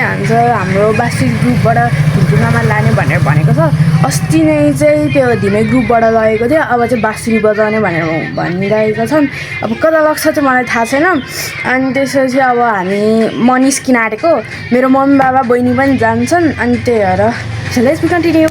हान्छ हाम्रो बास्री ग्रुपबाट झुन्झुङमा लाने भनेर भनेको छ। अस्ति नै चाहिँ त्यो धिमे ग्रुपबाट लगेको थियो, अब चाहिँ बास्री बजाउने भनेर भनिरहेका छन्। अब कता लाग्छ चाहिँ मलाई थाहा छैन। अनि त्यसपछि अब हामी म निस्किन आँटेको, मेरो मम्मी बाबा बहिनी पनि जान्छन्। अनि त्यही भएर let's be continue.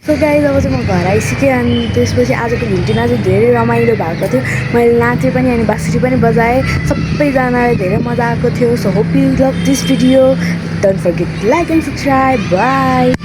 So guys अब चाहिँ म घर आइसकेँ। अनि त्यसपछि आजको भिडियोमा चाहिँ धेरै रमाइलो भएको थियो। मैले नाचेँ पनि अनि बाँसुरी पनि बजाएँ। सबैजनालाई धेरै मजा आएको थियो। So hope you love this video. Don't forget like and subscribe. By.